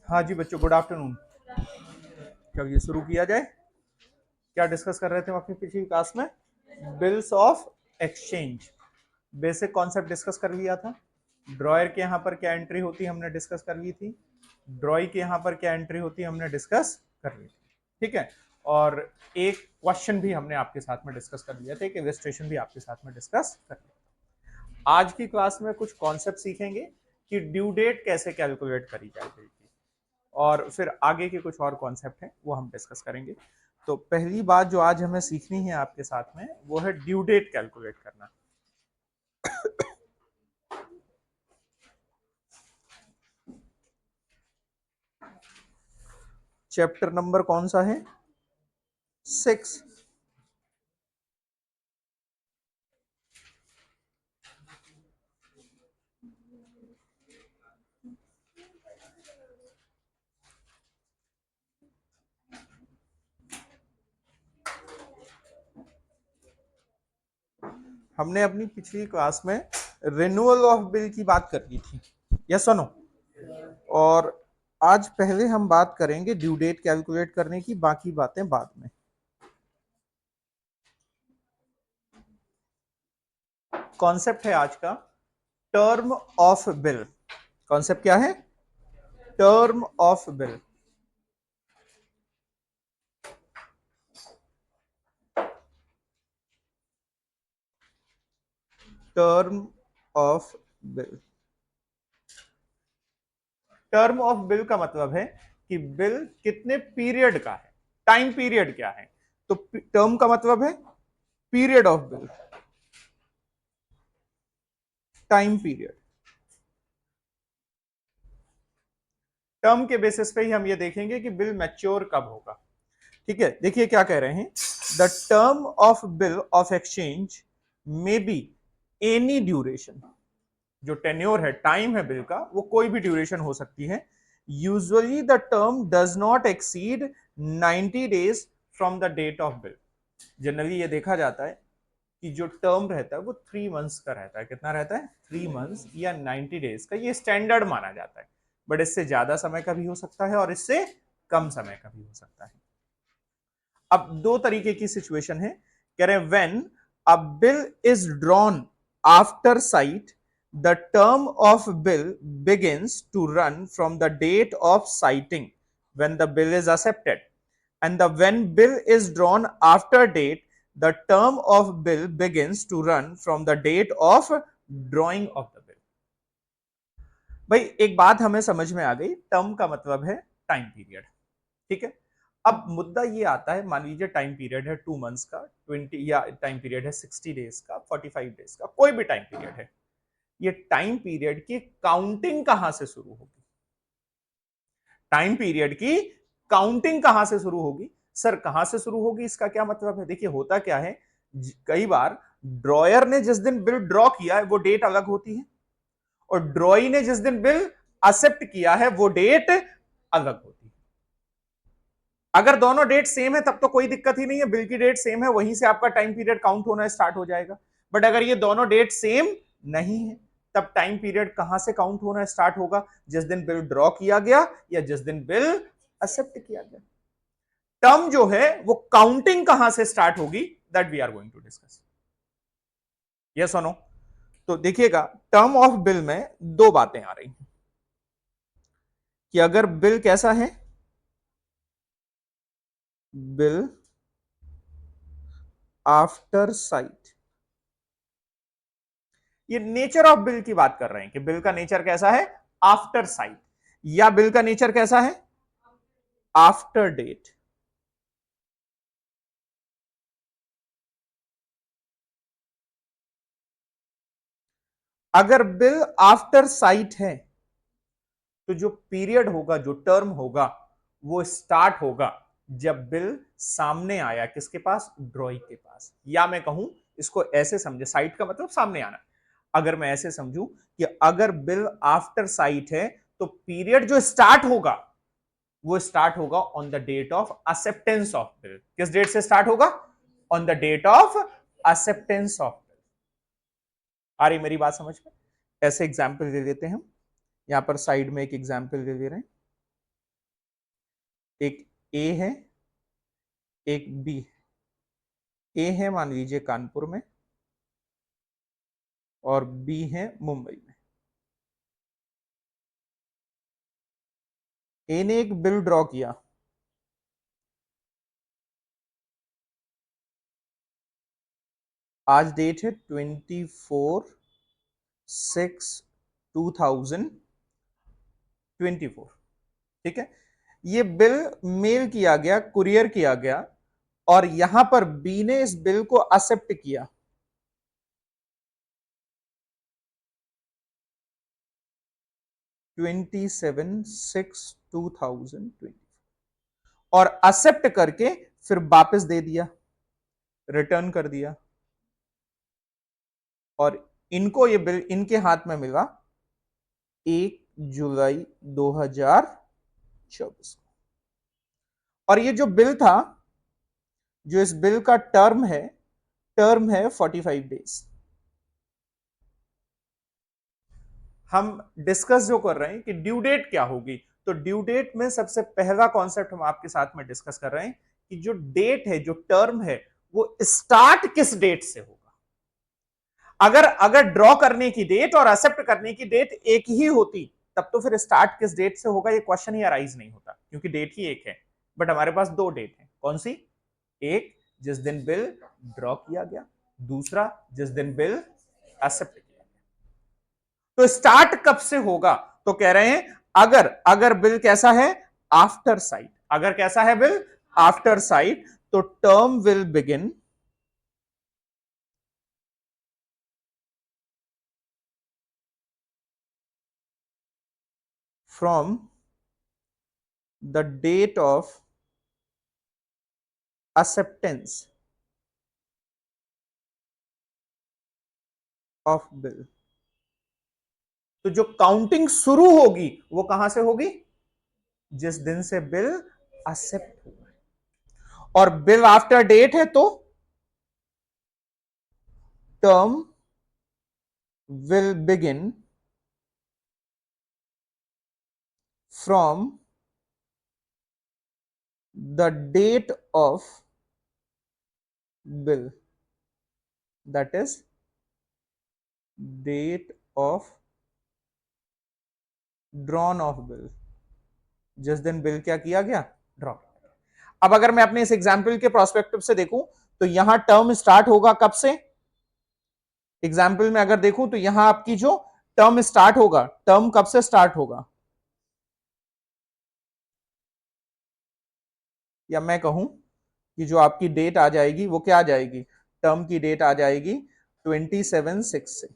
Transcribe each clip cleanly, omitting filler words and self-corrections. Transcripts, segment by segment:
हाँ जी बच्चों, good afternoon. चलिए शुरू किया जाए। क्या डिस्कस कर रहे थे हम अपनी पिछली क्लास में? Bills of exchange. Basic concept discuss कर लिया था। ड्रॉयर के यहाँ पर क्या एंट्री होती है हमने डिस्कस कर ली थी। ड्रॉई के यहाँ पर क्या एंट्री होती है हमने डिस्कस कर ली थी। ठीक है। और एक क्वेश्चन भी हमने आपके साथ में डिस्कस कर लिया था, एक इलस्ट्रेशन भी आपके साथ में डिस्कस कर लिया। आज की क्लास में कुछ कॉन्सेप्ट सीखेंगे कि ड्यू डेट कैसे कैलकुलेट करी जाएगी, और फिर आगे के कुछ और कॉन्सेप्ट हैं वो हम डिस्कस करेंगे। तो पहली बात जो आज हमें सीखनी है आपके साथ में वो है ड्यू डेट कैलकुलेट करना। चैप्टर नंबर कौन सा है? 6। हमने अपनी पिछली क्लास में रिन्यूअल ऑफ बिल की बात कर ली थी, यस और नो? और आज पहले हम बात करेंगे ड्यू डेट कैलकुलेट करने की, बाकी बातें बाद में। कॉन्सेप्ट है आज का टर्म ऑफ बिल। कॉन्सेप्ट क्या है? Term of bill. Term of bill. Term of bill का मतलब है कि बिल कितने पीरियड का है, टाइम पीरियड क्या है। तो टर्म का मतलब है period of bill, time period. Term के बेसिस पे ही हम ये देखेंगे कि बिल मैच्योर कब होगा। ठीक है, देखिए क्या कह रहे हैं। The term of bill of exchange may be any duration. जो टेन्योर है, टाइम है बिल का, वो कोई भी ड्यूरेशन हो सकती है। Usually the term does not exceed 90 days from the date of bill. Generally ये देखा जाता है कि जो टर्म रहता है वो 3 मंथ्स का रहता है। कितना रहता है? 3 मंथ्स या 90 डेज का, ये स्टैंडर्ड माना जाता है। बट इससे ज्यादा समय का भी हो सकता है और इससे कम समय का भी हो सकता है। अब दो तरीके की सिचुएशन है। कह रहे हैं when a bill is drawn after sight the term of bill begins to run from the date of sighting when the bill is accepted, and the when bill is drawn after date the term of bill begins to run from the date of drawing of the bill। भाई एक बात हमें समझ में आ गई, term का मतलब है टाइम पीरियड। ठीक है। अब मुद्दा ये आता है, मान लीजिए टाइम पीरियड है 2 मंथ्स का, 20, या टाइम पीरियड है 60 डेज का, 45 डेज का, कोई भी टाइम पीरियड है। ये टाइम पीरियड की काउंटिंग कहां से शुरू होगी? टाइम पीरियड की काउंटिंग कहां से शुरू होगी? सर कहां से शुरू होगी, इसका क्या मतलब है? देखिए होता क्या है, कई बार ड्रॉयर ने जिस दिन बिल ड्रॉ किया है वो डेट अलग होती है, और ड्रॉई ने जिस दिन बिल एक्सेप्ट किया है वो डेट अलग होती है। अगर दोनों डेट सेम है तब तो कोई दिक्कत ही नहीं है, बिल की डेट सेम है, वहीं से आपका टाइम पीरियड काउंट होना स्टार्ट हो जाएगा। बट अगर ये दोनों डेट सेम नहीं है तब टाइम पीरियड कहां से काउंट होना स्टार्ट होगा? जिस दिन बिल ड्रॉ किया गया या जिस दिन बिल एक्सेप्ट किया गया। टर्म जो है वो काउंटिंग कहां से स्टार्ट होगी, that we are going to discuss. Yes और नो? तो देखिएगा टर्म ऑफ बिल में दो बातें आ रही हैं कि अगर बिल कैसा है, बिल आफ्टर साइट, ये नेचर ऑफ बिल की बात कर रहे हैं कि बिल का नेचर कैसा है आफ्टर साइट, या बिल का नेचर कैसा है आफ्टर डेट। अगर बिल आफ्टर साइट है तो जो पीरियड होगा, जो टर्म होगा, वो स्टार्ट होगा जब बिल सामने आया, किसके पास? ड्रॉई के पास। या मैं कहूं इसको ऐसे समझे, साइट का मतलब सामने आना। अगर मैं ऐसे समझूं कि अगर बिल आफ्टर साइट है तो पीरियड जो स्टार्ट होगा वो स्टार्ट होगा on the date of acceptance of bill. किस डेट से स्टार्ट होगा? On the date of acceptance of bill. आ रही मेरी बात समझ में? ऐसे एग्जाम्पल ले लेते हैं हम, यहां पर साइड में एक एग्जाम्पल ले ले रहे हैं। एक ए है, एक बी। ए है मान लीजिए कानपुर में और बी है मुंबई में। ए ने एक बिल ड्रॉ किया, आज डेट है 24/6/2024, ठीक है। ये बिल मेल किया गया, कुरियर किया गया, और यहां पर बी ने इस बिल को एक्सेप्ट किया। ट्वेंटी सेवन सिक्स 2020 और एक्सेप्ट करके फिर वापस दे दिया, रिटर्न कर दिया। और इनको ये बिल इनके हाथ में मिला 1 जुलाई 2024 को। और ये जो बिल था, जो इस बिल का टर्म है 45 डेज। हम डिस्कस जो कर रहे हैं कि ड्यू डेट क्या होगी, तो ड्यू डेट में सबसे पहला कॉन्सेप्ट हम आपके साथ में डिस्कस कर रहे हैं कि जो डेट है, जो टर्म है, वो स्टार्ट किस डेट से होगा। अगर अगर ड्रॉ करने की डेट और एक्सेप्ट करने की डेट एक ही होती, तब तो फिर स्टार्ट किस डेट से होगा ये क्वेश्चन ही अराइज नहीं होता, क्योंकि डेट ही एक है। बट हमारे पास दो डेट है, कौन सी? एक जिस दिन बिल ड्रॉ किया गया, दूसरा जिस दिन बिल एक्सेप्ट किया गया। तो स्टार्ट कब से होगा? तो कह रहे हैं अगर अगर बिल कैसा है? After sight. अगर कैसा है बिल? After sight. तो term will begin from the date of acceptance of bill। तो जो काउंटिंग शुरू होगी वो कहां से होगी? जिस दिन से बिल एक्सेप्ट होगा। और बिल आफ्टर डेट है तो term will begin from the date of bill, that is date of drawn of bill. जिस दिन बिल क्या किया गया? ड्रॉ। अब अगर मैं अपने इस एग्जाम्पल के प्रोस्पेक्टिव से देखूं तो यहां टर्म स्टार्ट होगा कब से? एग्जाम्पल में अगर देखूं तो यहां आपकी जो टर्म स्टार्ट होगा, टर्म कब से स्टार्ट होगा? या मैं कहूं कि जो आपकी डेट आ जाएगी वो क्या आ जाएगी? टर्म की डेट आ जाएगी 27/6 से।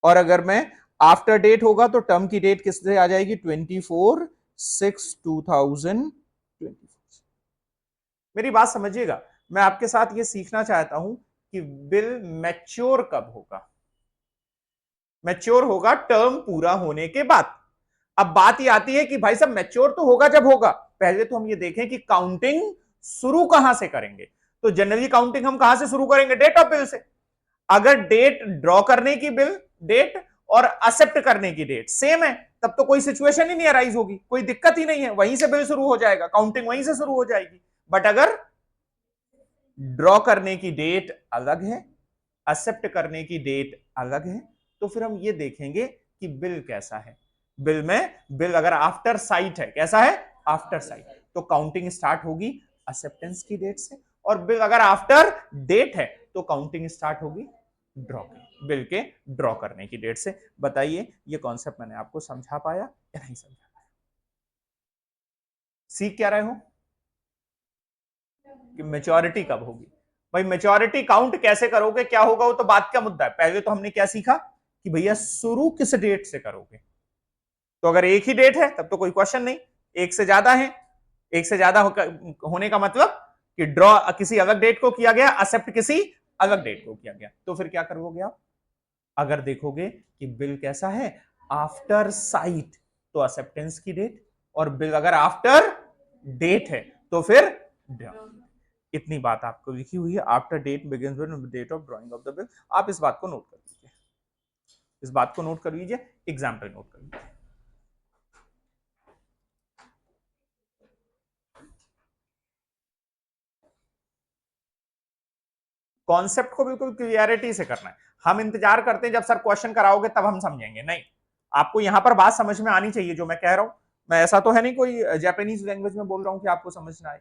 और अगर मैं आफ्टर डेट होगा तो टर्म की डेट किससे आ जाएगी? 24/6/2024। मेरी बात समझिएगा, मैं आपके साथ ये सीखना चाहता हूं कि बिल मैच्योर कब होगा। मैच्योर होगा टर्म पूरा होने के बाद। अब बात ये आती है कि भाई साहब मैच्योर तो होगा जब होगा, पहले तो हम ये देखें कि काउंटिंग शुरू कहां से करेंगे। तो जनरली काउंटिंग हम कहां से शुरू करेंगे? डेट ऑफ बिल से। अगर डेट ड्रॉ करने की बिल डेट और एक्सेप्ट करने की डेट सेम है, तब तो कोई सिचुएशन ही नहीं अराइज होगी, कोई दिक्कत ही नहीं है, वहीं से बिल शुरू हो जाएगा, काउंटिंग वहीं से शुरू हो जाएगी। बट अगर ड्रॉ करने की डेट अलग है, एक्सेप्ट करने की डेट अलग है, तो फिर हम ये देखेंगे कि बिल कैसा है। बिल अगर आफ्टर साइट है, कैसा है? आफ्टर साइट, तो काउंटिंग स्टार्ट होगी एक्सेप्टेंस की डेट से। और बिल अगर आफ्टर डेट है तो काउंटिंग स्टार्ट होगी बिल के ड्रॉ करने की डेट से। बताइए ये कॉन्सेप्ट मैंने आपको समझा पाया या नहीं समझा पाया? सीख क्या रहे हो कि मेच्योरिटी कब होगी? भाई मेच्योरिटी काउंट कैसे करोगे, क्या होगा, वो तो बात का मुद्दा है। पहले तो हमने क्या सीखा कि भैया शुरू किस डेट से करोगे। तो अगर एक ही डेट है तब तो कोई क्वेश्चन नहीं, एक से ज्यादा है, एक से ज्यादा होने का मतलब कि ड्रॉ किसी अलग डेट को किया गया, एक्सेप्ट किसी अलग डेट को किया गया। तो फिर क्या करोगे आप? अगर देखोगे कि बिल कैसा है? आफ्टर साइट, तो एक्सेप्टेंस की डेट। और बिल अगर आफ्टर डेट है तो फिर इतनी बात आपको लिखी हुई है, after date begins with date of drawing of the bill. आप इस बात को नोट कर लीजिए, इस बात को नोट कर लीजिए, एग्जाम्पल नोट कर लीजिए। कॉन्सेप्ट को बिल्कुल क्लियरिटी से करना है। हम इंतजार करते हैं जब सर क्वेश्चन कराओगे तब हम समझेंगे, नहीं, आपको यहां पर बात समझ में आनी चाहिए जो मैं कह रहा हूं। मैं ऐसा तो है नहीं कोई जापानीज लैंग्वेज में बोल रहा हूं कि आपको समझ ना आए।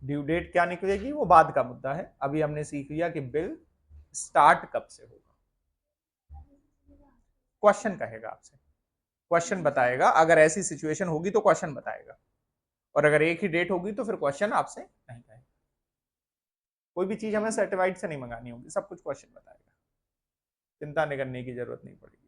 ड्यू डेट क्या निकलेगी वो बाद का मुद्दा है, अभी हमने सीख लिया कि बिल स्टार्ट कब से होगा। क्वेश्चन कहेगा आपसे, क्वेश्चन बताएगा, अगर ऐसी सिचुएशन होगी तो क्वेश्चन बताएगा, और अगर एक ही डेट होगी तो फिर क्वेश्चन आपसे नहीं कहेगा। कोई भी चीज हमें सर्टिफाइड से नहीं मंगानी होगी, सब कुछ क्वेश्चन बताएगा, चिंता नहीं करने की जरूरत नहीं पड़ेगी।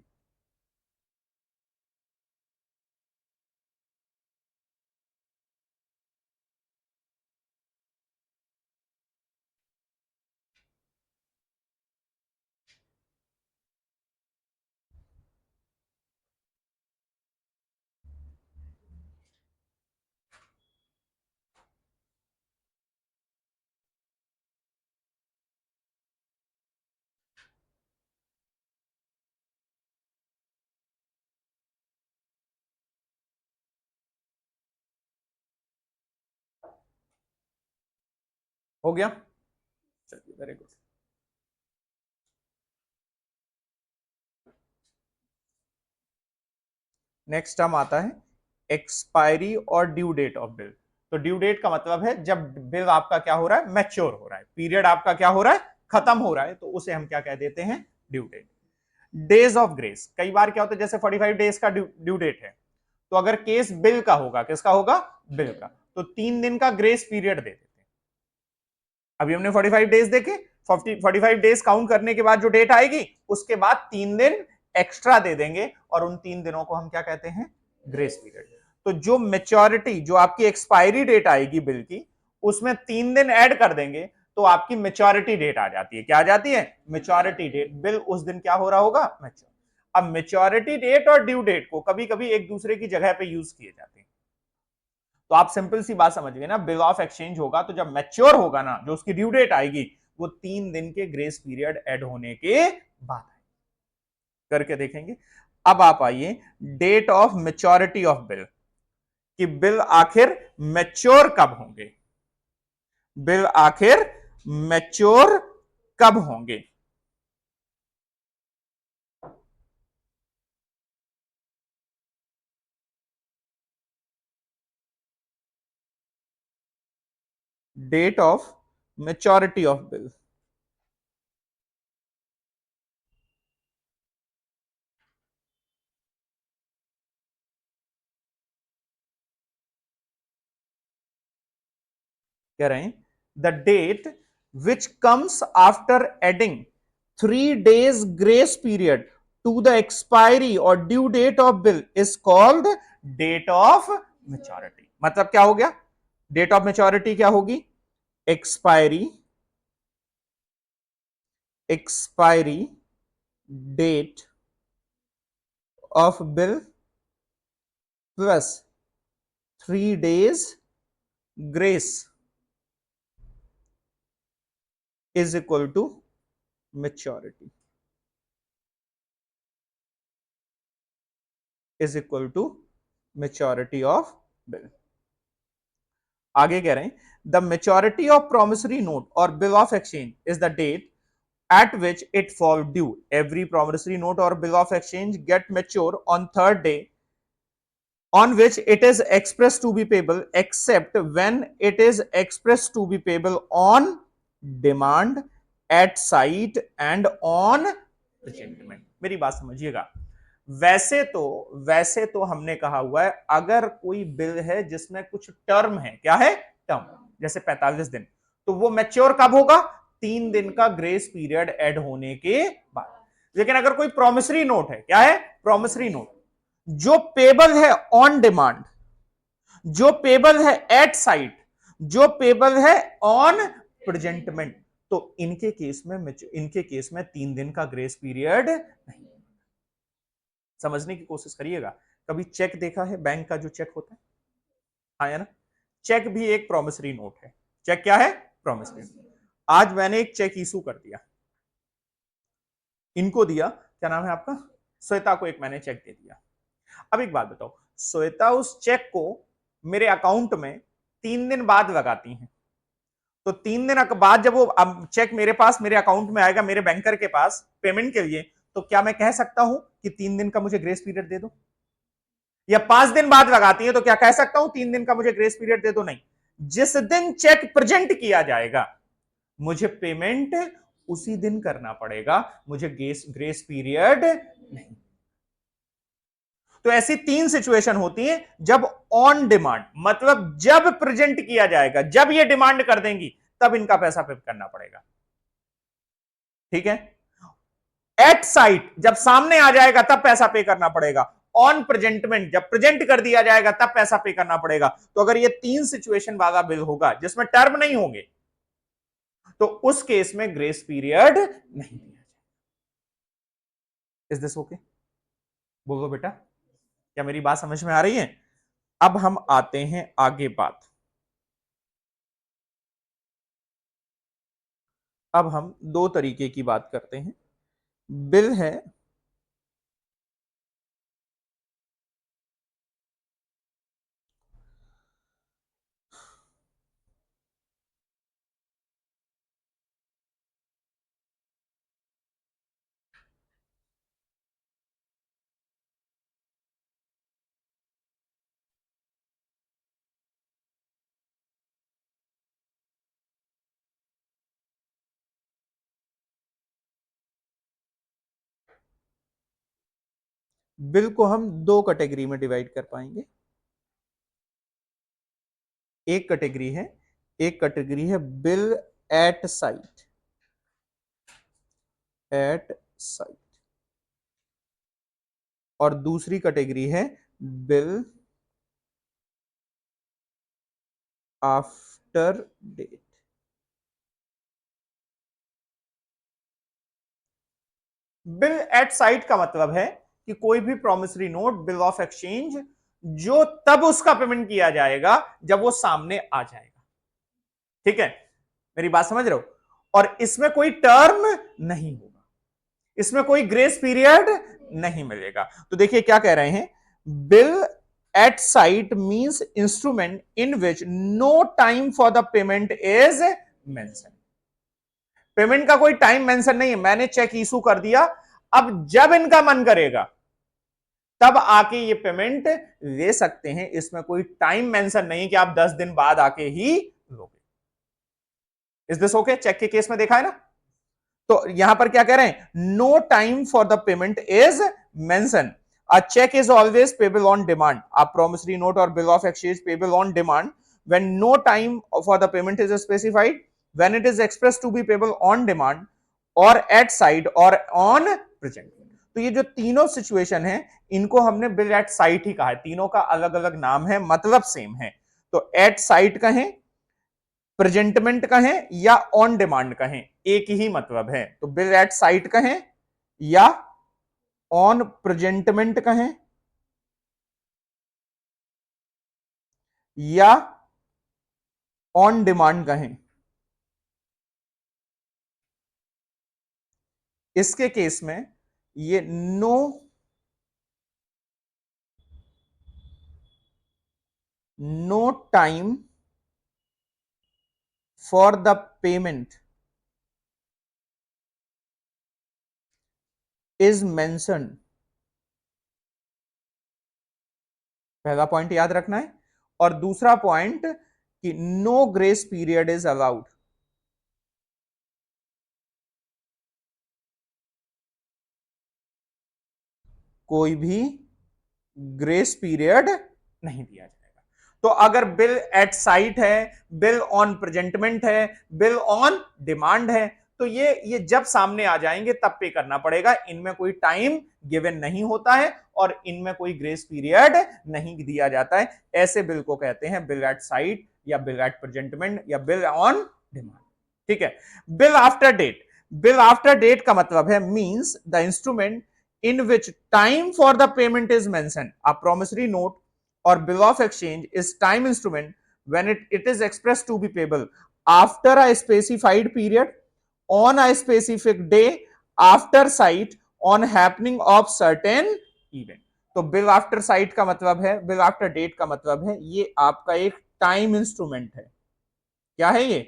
हो गया, चलिए वेरी गुड। नेक्स्ट टर्म आता है एक्सपायरी और ड्यू डेट ऑफ बिल। तो ड्यू डेट का मतलब है जब बिल आपका क्या हो रहा है, मैच्योर हो रहा है, पीरियड आपका क्या हो रहा है, खत्म हो रहा है, तो उसे हम क्या कह देते हैं, due date. Days of grace, कई बार क्या होता है जैसे 45 डेज का ड्यू डेट है, तो अगर केस बिल का होगा, किसका होगा, बिल का, तो 3 दिन का ग्रेस पीरियड दे देते हैं। अभी हमने 45 डेज देखे, 45 डेज काउंट करने के बाद जो डेट आएगी उसके बाद 3 दिन एक्स्ट्रा दे देंगे, और उन 3 दिनों को हम क्या कहते हैं, ग्रेस पीरियड। तो जो मेच्योरिटी, जो आपकी एक्सपायरी डेट आएगी बिल की, उसमें 3 दिन ऐड कर देंगे, तो आपकी मेच्योरिटी डेट आ जाती है। क्या आ जाती है, मेच्योरिटी डेट। बिल उस दिन क्या हो रहा होगा, मेच्योर। अब मेच्योरिटी डेट और ड्यू डेट को कभी कभी एक दूसरे की जगह पे यूज किए जाते हैं, तो आप सिंपल सी बात समझ गए ना, बिल ऑफ एक्सचेंज होगा तो जब मैच्योर होगा ना, जो उसकी ड्यू डेट आएगी, वो 3 दिन के ग्रेस पीरियड ऐड होने के बाद करके देखेंगे। अब आप आइए date of maturity of bill, कि बिल आखिर मैच्योर कब होंगे, बिल आखिर मैच्योर कब होंगे। Date of maturity of bill. कह रहे हैं the date which comes after adding 3 days grace period to the expiry और due date of bill is called date of maturity. मतलब क्या हो गया, डेट ऑफ मेच्योरिटी क्या होगी, expiry, expiry date of bill plus 3 days grace is equal to maturity, is equal to maturity of bill। आगे कह रहे हैं the maturity of promissory note और bill of exchange is the date at which it fall due। Every promissory note or bill of exchange get mature on third day on which it is expressed to be payable except when it is expressed to be payable on demand, at sight and on presentment। मेरी बात समझिएगा, वैसे तो हमने कहा हुआ है अगर कोई बिल है जिसमें कुछ टर्म है, क्या है टर्म, जैसे 45 दिन, तो वो मैच्योर कब होगा, 3 दिन का ग्रेस पीरियड ऐड होने के बाद। लेकिन अगर कोई प्रोमिसरी नोट है, क्या है प्रोमिसरी नोट, जो पेबल है ऑन डिमांड, जो पेबल है एट साइट, जो पेबल है ऑन प्रेजेंटमेंट, तो इनके केस में 3 दिन का ग्रेस पीरियड नहीं। समझने की कोशिश करिएगा, कभी चेक देखा है बैंक का जो चेक होता है, हाँ या ना, चेक भी एक प्रोमिसरी नोट है। चेक क्या है, प्रोमिसरी नोट। आज मैंने एक चेक इशू कर दिया, इनको दिया, क्या नाम है आपका, श्वेता को एक मैंने चेक दे दिया। अब एक बात बताओ, श्वेता उस चेक को मेरे अकाउंट में 3 दिन बाद लगाती है, तो 3 दिन बाद जब वो चेक मेरे पास मेरे अकाउंट में आएगा, मेरे बैंकर के पास पेमेंट के लिए, तो क्या मैं कह सकता हूं कि 3 दिन का मुझे ग्रेस पीरियड दे दो, या 5 दिन बाद लगाती है तो क्या कह सकता हूं 3 दिन का मुझे ग्रेस पीरियड दे दो, नहीं। जिस दिन चेक प्रेजेंट किया जाएगा मुझे पेमेंट उसी दिन करना पड़ेगा, मुझे ग्रेस पीरियड नहीं। तो ऐसी 3 सिचुएशन होती है, जब ऑन डिमांड मतलब जब प्रेजेंट किया जाएगा, जब ये डिमांड कर देंगी तब इनका पैसा पे करना पड़ेगा, ठीक है। एट साइट जब सामने आ जाएगा तब पैसा पे करना पड़ेगा, ऑन प्रेजेंटमेंट जब प्रेजेंट कर दिया जाएगा तब पैसा पे करना पड़ेगा। तो अगर ये 3 सिचुएशन वाला बिल होगा जिसमें टर्म नहीं होंगे, तो उस केस में ग्रेस पीरियड नहीं दिया जाएगा। इज दिस ओके, बोलो बेटा, क्या मेरी बात समझ में आ रही है। अब हम आते हैं आगे बात, अब हम 2 तरीके की बात करते हैं। बिल है बिल को हम 2 कैटेगरी में डिवाइड कर पाएंगे। एक कैटेगरी है, एक कैटेगरी है bill at sight, at sight, और दूसरी कैटेगरी है bill after date. Bill at sight का मतलब है कि कोई भी promissory note, bill of exchange, जो तब उसका पेमेंट किया जाएगा जब वो सामने आ जाएगा, ठीक है, मेरी बात समझ रहे हो। और इसमें कोई टर्म नहीं होगा, इसमें कोई ग्रेस पीरियड नहीं मिलेगा। तो देखिए क्या कह रहे हैं, bill at sight means instrument in which no time for the payment is mention. Payment का कोई टाइम मेंशन नहीं है, मैंने चेक इशू कर दिया, अब जब इनका मन करेगा तब आके ये पेमेंट ले सकते हैं, इसमें कोई टाइम मेंशन नहीं कि आप 10 दिन बाद आके ही लोगे। Is this okay? चेक के केस में देखा है ना? तो यहां पर क्या कह रहे हैं? No time for the payment is mention, a cheque is always payable on demand, a promissory note और bill of exchange payable on demand when no time for the payment is specified, when it is expressed to be payable on demand or at site or on present। तो ये जो तीनों situation है इनको हमने bill at site ही कहा है, तीनों का अलग अलग नाम है, मतलब सेम है। तो एट साइट कहें, प्रेजेंटमेंट कहें या ऑन डिमांड कहें, एक ही मतलब है। तो बिल एट साइट कहें या ऑन प्रेजेंटमेंट कहें या ऑन डिमांड कहें, इसके केस में ये no time for the payment is mention, पहला पॉइंट याद रखना है। और दूसरा पॉइंट कि no grace period is allowed, कोई भी ग्रेस पीरियड नहीं दिया जाएगा। तो अगर बिल एट साइट है, बिल ऑन प्रेजेंटमेंट है, बिल ऑन डिमांड है, तो ये जब सामने आ जाएंगे तब पे करना पड़ेगा। इनमें कोई टाइम गिवन नहीं होता है और इनमें कोई ग्रेस पीरियड नहीं दिया जाता है। ऐसे बिल को कहते हैं बिल एट साइट या बिल एट प्रेजेंटमेंट या बिल ऑन डिमांड। ठीक है। Bill after date, bill after date का मतलब है means the instrument in which time for the payment is mentioned. A promissory note or bill of exchange is time instrument when it is expressed to be payable after a specified period, on a specific day, after sight, on happening of certain event। तो bill after site का मतलब है, bill after date का मतलब है ये आपका एक टाइम इंस्ट्रूमेंट है। क्या है ये?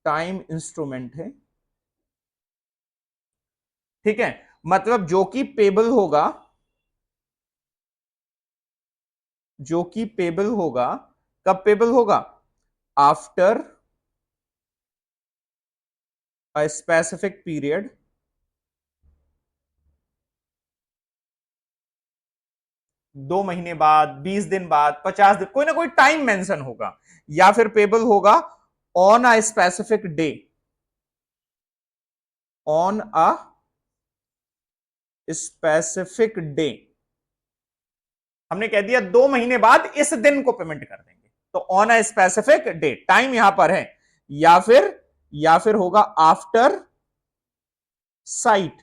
टाइम इंस्ट्रूमेंट है। ठीक है। मतलब जो कि पेबल होगा, जो कि पेबल होगा, कब पेबल होगा? आफ्टर अ स्पेसिफिक पीरियड, 2 महीने बाद, 20 दिन बाद, 50 दिन, कोई ना कोई टाइम मेंशन होगा। या फिर पेबल होगा on a specific day, on a specific day. हमने कह दिया 2 महीने बाद इस दिन को पेमेंट कर देंगे, तो on a specific day, time यहां पर है। या फिर होगा आफ्टर साइट,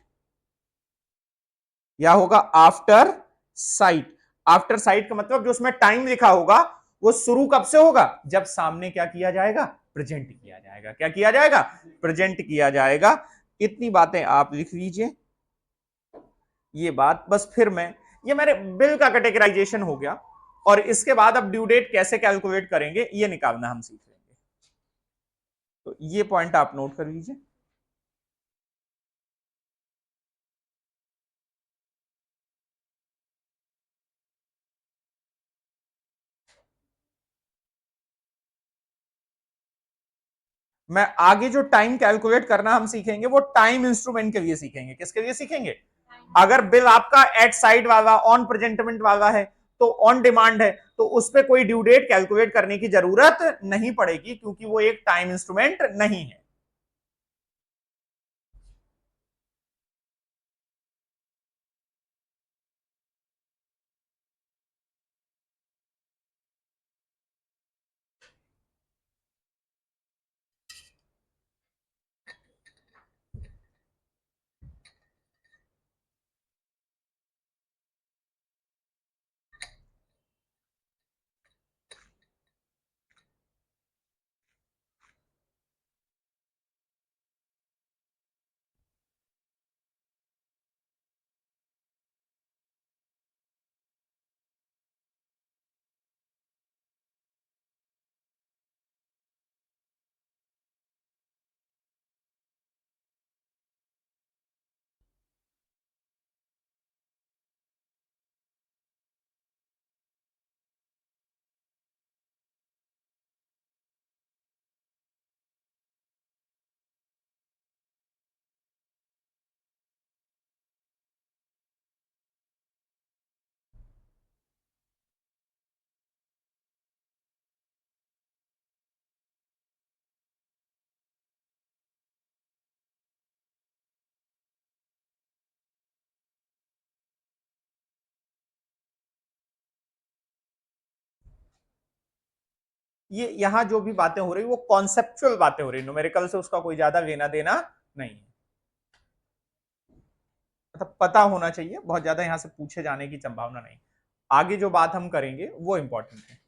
या होगा आफ्टर साइट। आफ्टर साइट का मतलब जो उसमें टाइम लिखा होगा वो शुरू कब से होगा? जब सामने क्या किया जाएगा? प्रेजेंट किया जाएगा। क्या किया जाएगा? प्रेजेंट किया जाएगा। इतनी बातें आप लिख लीजिए। ये बात बस फिर मैं, ये मेरे बिल का कैटेगराइजेशन हो गया और इसके बाद अब ड्यू डेट कैसे कैलकुलेट करेंगे ये निकालना हम सीख लेंगे। तो ये पॉइंट आप नोट कर लीजिए। मैं आगे जो टाइम कैलकुलेट करना हम सीखेंगे वो टाइम इंस्ट्रूमेंट के लिए सीखेंगे। किसके लिए सीखेंगे? अगर बिल आपका एट साइड वाला, ऑन प्रेजेंटमेंट वाला है, तो ऑन डिमांड है, तो उस पर कोई ड्यू डेट कैलकुलेट करने की जरूरत नहीं पड़ेगी क्योंकि वो एक टाइम इंस्ट्रूमेंट नहीं है। ये यहां जो भी बातें हो रही वो कॉन्सेप्चुअल बातें हो रही, न्यूमेरिकल से उसका कोई ज्यादा लेना देना नहीं है। मतलब पता होना चाहिए, बहुत ज्यादा यहां से पूछे जाने की संभावना नहीं। आगे जो बात हम करेंगे वो इंपॉर्टेंट है।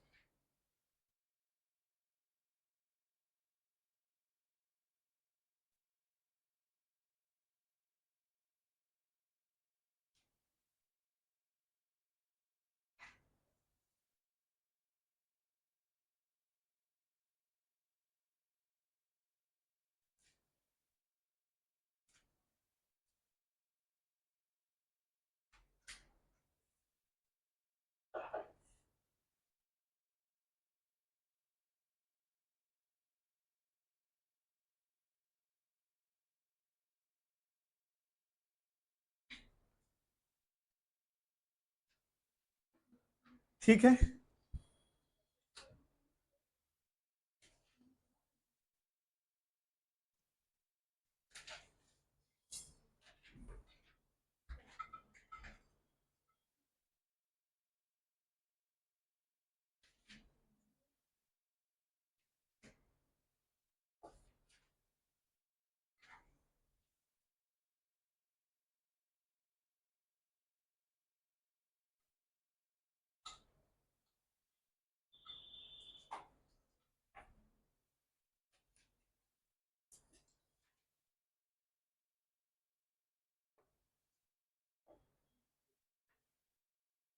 ठीक है,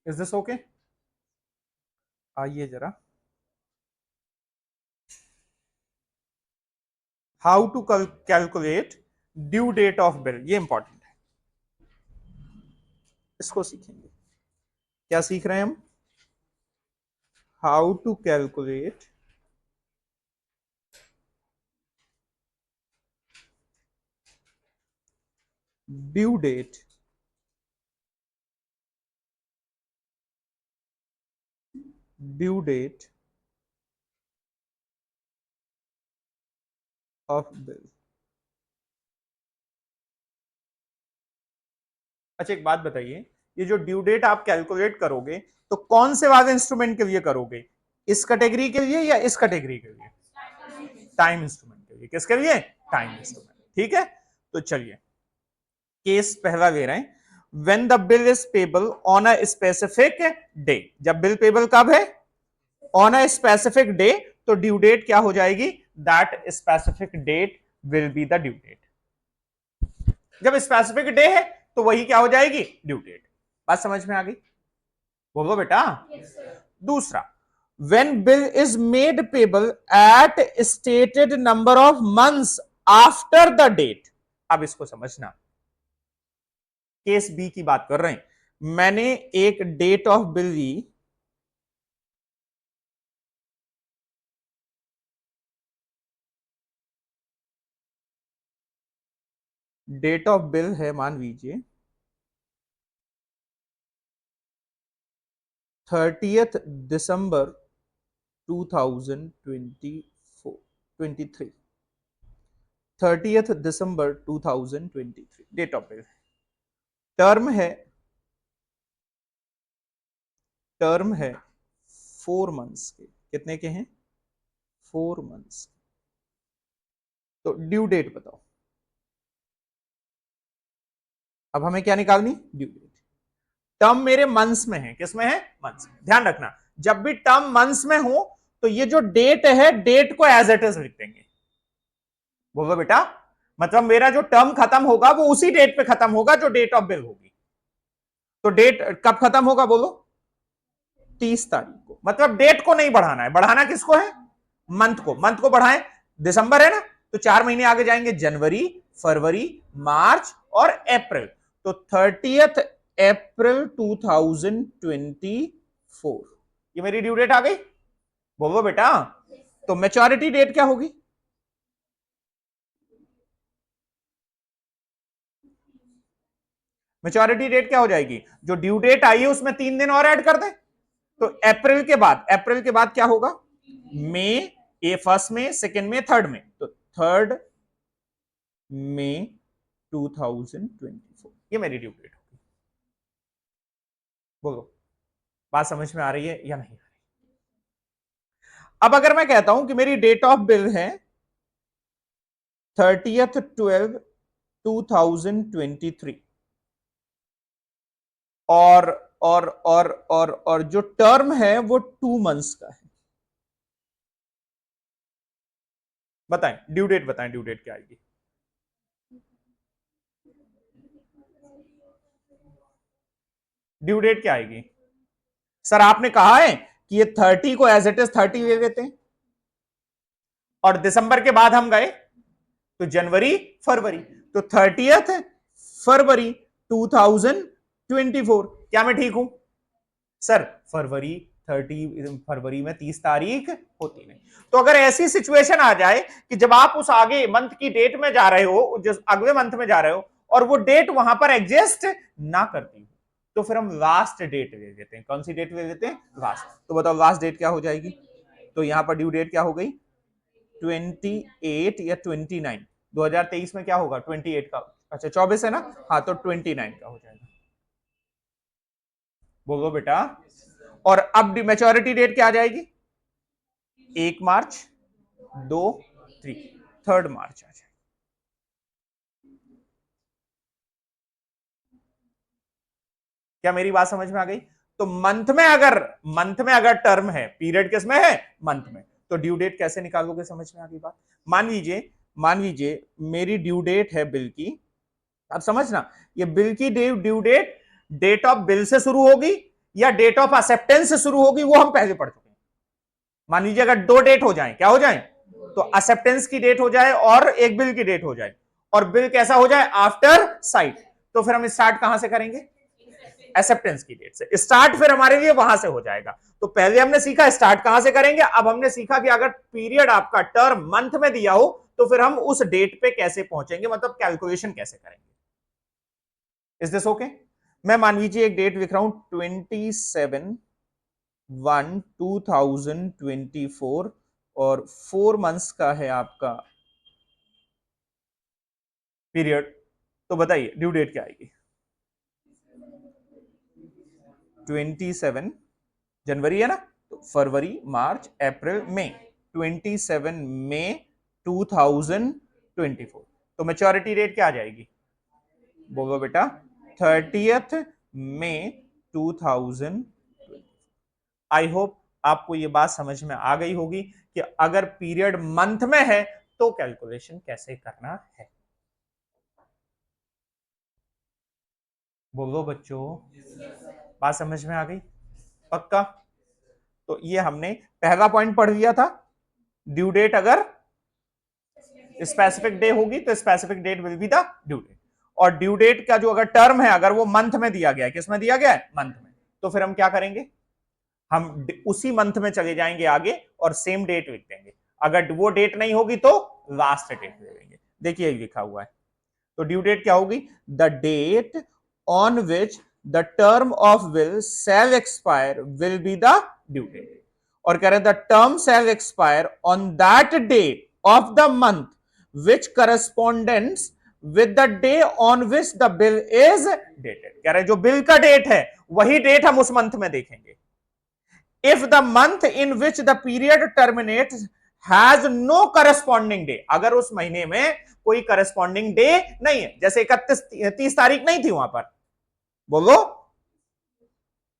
इज दिस ओके? आइए जरा, how to calculate due date of bill, ये इंपॉर्टेंट है, इसको सीखेंगे। क्या सीख रहे हैं हम? How to calculate due date due date of bill. अच्छा एक बात बताइए, ये जो ड्यू डेट आप कैलकुलेट करोगे तो कौन से वाले इंस्ट्रूमेंट के लिए करोगे? इस कैटेगरी के लिए या इस कैटेगरी के लिए? टाइम इंस्ट्रूमेंट के लिए। किसके लिए? Time instrument. ठीक है, तो चलिए केस पहला ले रहे हैं। When the bill is payable on a specific day, जब बिल पेबल कब है? ऑन अ स्पेसिफिक डे, तो ड्यू डेट क्या हो जाएगी? That specific date will be the due date. जब स्पेसिफिक डे है तो वही क्या हो जाएगी? Due date. बात समझ में आ गई? बोलो बेटा। दूसरा, when bill is made payable at stated number of months after the date। अब इसको समझना, केस बी की बात कर रहे हैं। मैंने एक डेट ऑफ बिल ली, डेट ऑफ बिल है मान लीजिए 30 दिसंबर 2024 23 30 दिसंबर 2023 डेट ऑफ बिल। टर्म है, टर्म है 4 मंथ्स के। कितने के हैं? 4 मंथ्स। तो ड्यू डेट बताओ। अब हमें क्या निकालनी? Due date. टर्म मेरे मंथ्स में है। किस में है? मंथ्स में। ध्यान रखना, जब भी टर्म मंथ्स में हो तो ये जो डेट है, डेट को एज इट इज लिख देंगे। बोलो बेटा, मतलब मेरा जो टर्म खत्म होगा वो उसी डेट पे खत्म होगा जो डेट ऑफ बिल होगी। तो डेट कब खत्म होगा बोलो? 30 तारीख को। मतलब डेट को नहीं बढ़ाना है, बढ़ाना किसको है? मंथ को। मंथ को बढ़ाएं, दिसंबर है ना, तो 4 महीने आगे जाएंगे, जनवरी, फरवरी, मार्च और अप्रैल। तो 30 अप्रैल 2024, ये मेरी ड्यू डेट आ गई। बोलो बेटा, तो मेच्योरिटी डेट क्या होगी? मेच्योरिटी डेट क्या हो जाएगी? जो ड्यू डेट आई है उसमें 3 दिन और ऐड कर दें। तो अप्रैल के बाद, अप्रैल के बाद क्या होगा? मई, ए फर्स्ट में, सेकेंड में, थर्ड में, तो 3 मई 2024, ये मेरी ड्यू डेट होगी। बोलो, बात समझ में आ रही है या नहीं? अब अगर मैं कहता हूं कि मेरी डेट ऑफ बिल है 30/12/2023 और और जो टर्म है वो 2 मंथ्स का है, बताएं ड्यू डेट, बताएं ड्यू डेट क्या आएगी? ड्यू डेट क्या आएगी? सर आपने कहा है कि ये 30 को एज इट इज 30 ले लेते हैं, और दिसंबर के बाद हम गए तो जनवरी फरवरी, तो 30 फरवरी 2024। क्या मैं ठीक हूं? सर फरवरी 30 फरवरी में 30 तारीख होती नहीं। तो अगर ऐसी सिचुएशन आ जाए कि जब आप उस आगे मंथ की डेट में जा रहे हो, जिस अगले मंथ में जा रहे हो, और वो डेट वहां पर एग्जिस्ट ना करती हो, तो फिर हम लास्ट डेट ले लेते हैं। कौन सी डेट ले लेते हैं? लास्ट। तो बताओ लास्ट डेट क्या हो जाएगी? तो यहां पर ड्यू डेट क्या हो गई? 28 या 29? 2023 में क्या होगा? 28 का, अच्छा 24 है ना, हाँ तो 29 का हो जाएगा। बोलो बेटा। और अब मैच्योरिटी डेट क्या आ जाएगी? 1 मार्च, 3 मार्च आ जाएगी। क्या मेरी बात समझ में आ गई? तो मंथ में अगर टर्म है, पीरियड किसमें है? मंथ में, तो ड्यू डेट कैसे निकालोगे? समझ में आ गई बात? मान लीजिए मेरी ड्यू डेट है बिल की, अब समझना, ये बिल की due date date of bill से शुरू होगी या डेट ऑफ एक्सेप्टेंस से शुरू होगी, वो हम पहले पढ़ चुके हैं। मान लीजिए अगर दो डेट हो जाए, क्या हो जाए? तो एक्सेप्टेंस की डेट हो जाए और एक बिल की डेट हो जाए, और बिल कैसा हो जाए? After sight. तो फिर हम स्टार्ट कहां से करेंगे? एक्सेप्टेंस की डेट से स्टार्ट, फिर हमारे लिए वहां से हो जाएगा। तो पहले हमने सीखा स्टार्ट कहां से करेंगे, अब हमने सीखा कि अगर पीरियड आपका टर्म मंथ में दिया हो तो फिर हम उस डेट पे कैसे पहुंचेंगे, मतलब कैलकुलेशन कैसे करेंगे। Is this okay? मैं मान लीजिए एक डेट लिख रहा हूं 27/1/2024, और 4 मंथ्स का है आपका पीरियड। तो बताइए ड्यू डेट क्या आएगी? 27 जनवरी है ना, तो फरवरी मार्च अप्रैल मई, 27 मई 2024। तो मेच्योरिटी डेट क्या आ जाएगी? बोलो बेटा। 30 मई 2020। आई होप आपको ये बात समझ में आ गई होगी कि अगर पीरियड मंथ में है तो कैलकुलेशन कैसे करना है। बोलो बच्चों, बात समझ में आ गई? पक्का? तो ये हमने पहला पॉइंट पढ़ लिया था, ड्यू डेट अगर स्पेसिफिक डे होगी तो specific date will be the due date. और ड्यू डेट का जो अगर टर्म है, अगर वो मंथ में दिया गया है, किसमें दिया गया है? मंथ में, तो फिर हम क्या करेंगे? हम उसी मंथ में चले जाएंगे आगे और सेम डेट लिख देंगे। अगर वो डेट नहीं होगी तो लास्ट डेट ले लेंगे। देखिए लिखा हुआ है, तो ड्यू डेट क्या होगी? The date on which the term of will shall expire will be the due date. और कह रहे the term shall expire on that day of the month which correspondence with the day on which the bill is dated. कह रहे जो bill का date है वही date हम उस मंथ में देखेंगे। If the month in which the period terminates has no corresponding day, अगर उस महीने में कोई करस्पॉन्डिंग डे नहीं है, जैसे 31 30 तारीख नहीं थी वहां पर, बोलो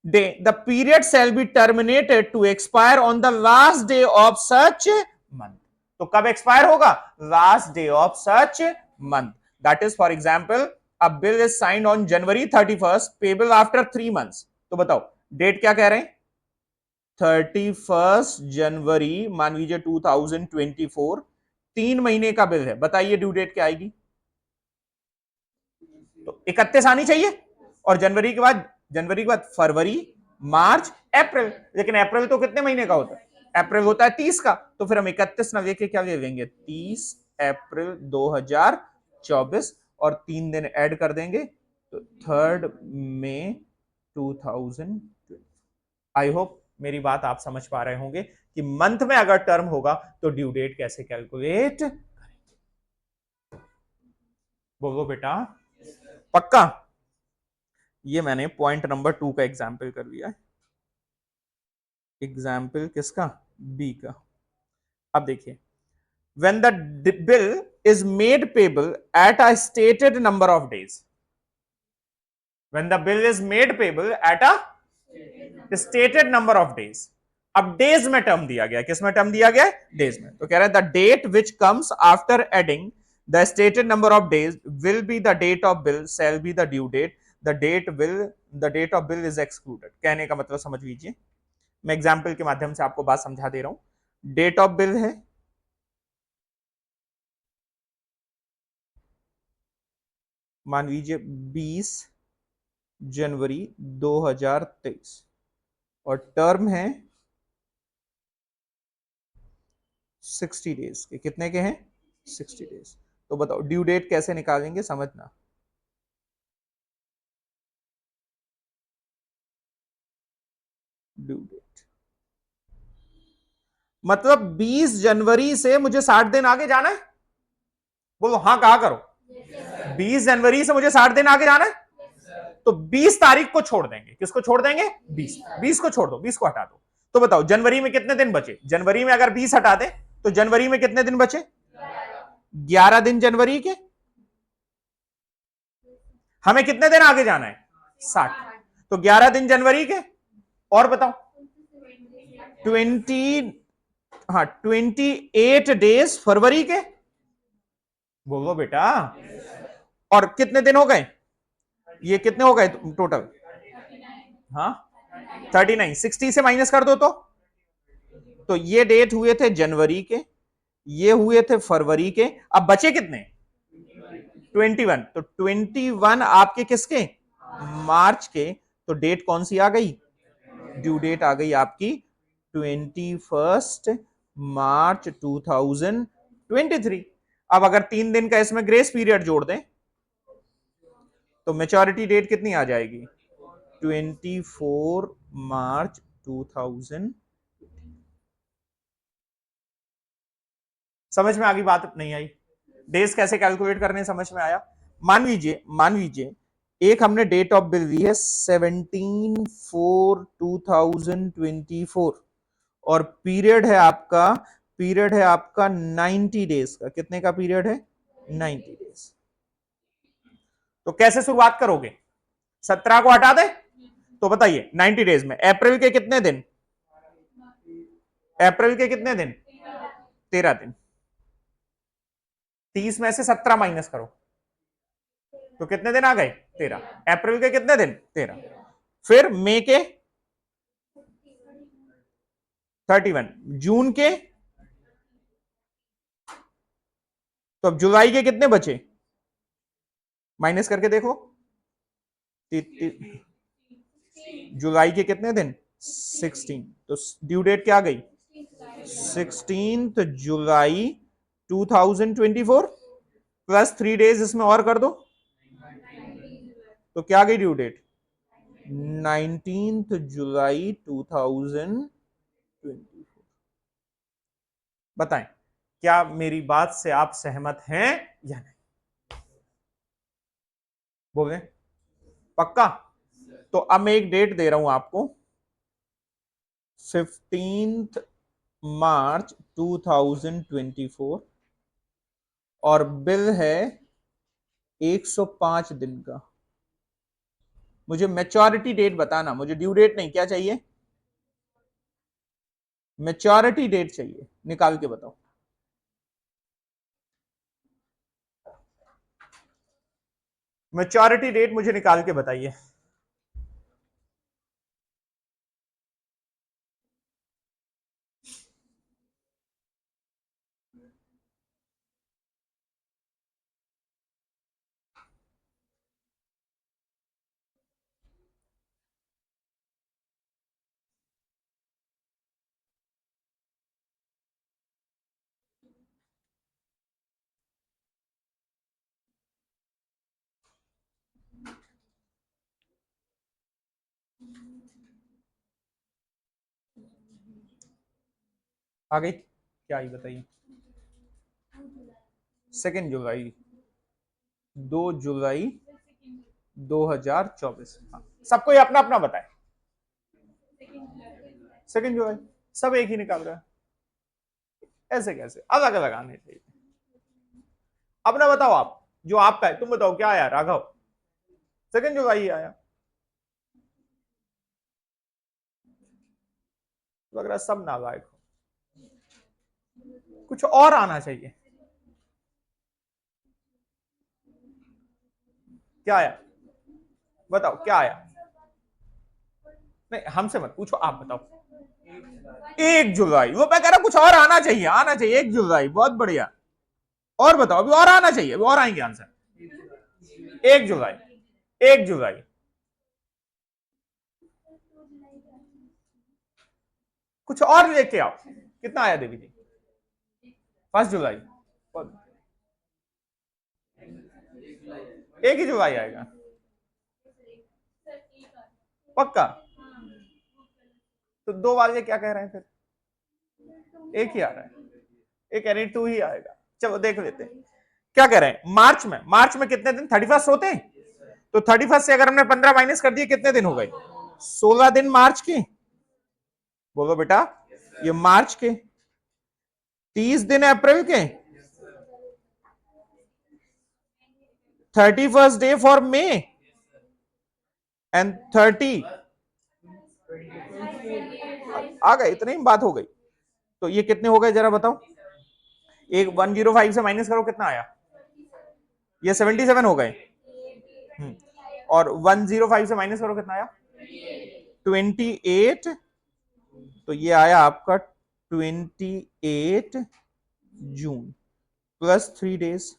day, the period shall be terminated to expire on the last day of such month. तो कब एक्सपायर होगा? Last day of such month. That is for example a bill is signed on January 31st, payable after 3 months। तो बताओ date क्या कह रहे हैं? 31 जनवरी मान लीजिए 2024, 3 महीने का बिल है, बताइए ड्यू डेट क्या आएगी? तो 31 आनी चाहिए, और जनवरी के बाद फरवरी मार्च अप्रैल, लेकिन अप्रैल तो कितने महीने का होता है? अप्रैल होता है 30 का, तो फिर हम 31 ना लेके क्या ले लेंगे? 30 अप्रैल 2024, और 3 दिन ऐड कर देंगे, तो 3 मई 2020। आई होप मेरी बात आप समझ पा रहे होंगे कि मंथ में अगर टर्म होगा तो ड्यू डेट कैसे कैलकुलेट। बोलो बेटा। पक्का? ये मैंने पॉइंट नंबर 2 का एग्जाम्पल कर लिया। एग्जाम्पल किसका? बी का। अब देखिए, when the bill is made payable at a stated number of days, when the bill is made payable at a stated number of days, अब डेज में टर्म दिया गया, किस में टर्म दिया गया? डेज में। तो कह रहा है the date which comes after adding the stated number of days will be the date of bill shall be the due date, the date of bill is excluded. कहने का मतलब समझ लीजिए, मैं एग्जाम्पल के माध्यम से आपको बात समझा दे रहा हूं। डेट ऑफ बिल है, मान लीजिए 20 जनवरी 2023 और टर्म है 60 डेज के। कितने के हैं? 60 डेज। तो बताओ ड्यू डेट कैसे निकालेंगे, समझना। ड्यू डेट मतलब 20 जनवरी से मुझे 60 दिन आगे जाना है। बोलो हाँ, कहा करो। 20 जनवरी से मुझे 60 दिन आगे जाना है, तो 20 तारीख को छोड़ देंगे। किसको छोड़ देंगे? 20 को छोड़ दो, 20 को हटा दो। तो बताओ जनवरी में कितने दिन बचे? जनवरी में अगर 20 हटा दे तो जनवरी में कितने दिन बचे? 11 दिन जनवरी के। हमें कितने दिन आगे जाना है? 60। तो 11 दिन जनवरी के, और बताओ 28 डेज फरवरी के। बोलो बेटा। और कितने दिन हो गए? ये कितने हो गए टोटल? हाँ 39। 60 से माइनस कर दो तो ये डेट हुए थे जनवरी के, ये हुए थे फरवरी के। अब बचे कितने? 21। तो 21 आपके किसके? मार्च के। तो डेट कौन सी आ गई? ड्यू डेट आ गई आपकी 21 मार्च 2023। अब अगर 3 दिन का इसमें ग्रेस पीरियड जोड़ दें तो मेच्योरिटी डेट कितनी आ जाएगी? 24 मार्च 2000। समझ में आ गई बात? नहीं आई? डेज कैसे कैलकुलेट करने समझ में आया? मान लीजिए एक हमने डेट ऑफ बिल दी है 17/4/2024 और पीरियड है आपका 90 डेज का। कितने का पीरियड है? 90 डेज। तो कैसे शुरुआत करोगे? 17 को हटा दे तो बताइए 90 डेज में अप्रैल के कितने दिन? अप्रैल के कितने दिन? 13 दिन। 30 में से 17 माइनस करो तो कितने दिन आ गए? 13। अप्रैल के कितने दिन? 13। फिर मई के 31, जून के, तो अब जुलाई के कितने बचे? माइनस करके देखो। जुलाई के कितने दिन? 16। तो ड्यू डेट क्या गई? 16 जुलाई 2024 प्लस 3 डेज इसमें और कर दो तो क्या गई ड्यू डेट? 19 जुलाई 2024। बताएं क्या मेरी बात से आप सहमत हैं या नहीं? बोले पक्का? तो अब मैं एक डेट दे रहा हूं आपको, 15 मार्च 2024 और बिल है 105 दिन का। मुझे मैच्योरिटी डेट बताना, मुझे ड्यू डेट नहीं, क्या चाहिए? मैच्योरिटी डेट चाहिए, निकाल के बताओ। मैच्योरिटी डेट मुझे निकाल के बताइए। आ गई? क्या आई बताइए? 2 जुलाई, 2 जुलाई 2024। हाँ, सबको ये अपना अपना बताए। 2 जुलाई, सब एक ही निकाल रहा है। ऐसे कैसे, अलग अलग आने चाहिए। अपना बताओ आप, जो आपका है तुम बताओ क्या आया राघव? 2 जुलाई आया। लग रहा है सब नालायक हो, कुछ और आना चाहिए। क्या आया बताओ, क्या आया? नहीं हमसे मत पूछो, आप बताओ। 1 जुलाई, वो मैं कह रहा कुछ और आना चाहिए, आना चाहिए 1 जुलाई, बहुत बढ़िया। और बताओ, अभी और आना चाहिए, अभी और आएंगे आंसर। 1 जुलाई, 1 जुलाई। कुछ और लेके आओ। कितना आया देवी जी? 1 जुलाई। एक ही जुलाई आएगा पक्का? तो 2 वाले क्या कह रहे हैं फिर? एक ही आ रहा है, एक यानी 2 ही आएगा। चलो देख लेते हैं क्या कह रहे हैं। मार्च में कितने दिन? 31 होते हैं। तो 31 से अगर हमने 15 माइनस कर दिए कितने दिन हो गए? 16 दिन मार्च के। बोलो बेटा, ये मार्च के। 30 दिन अप्रैल के। 31st day for may and 30। आ गए, इतनी ही बात हो गई। तो ये कितने हो गए जरा बताओ? एक 105 से माइनस करो, कितना आया? ये 77 हो गए। और 105 से माइनस करो, कितना आया? 28। तो ये आया आपका 28 जून प्लस 3 डेज,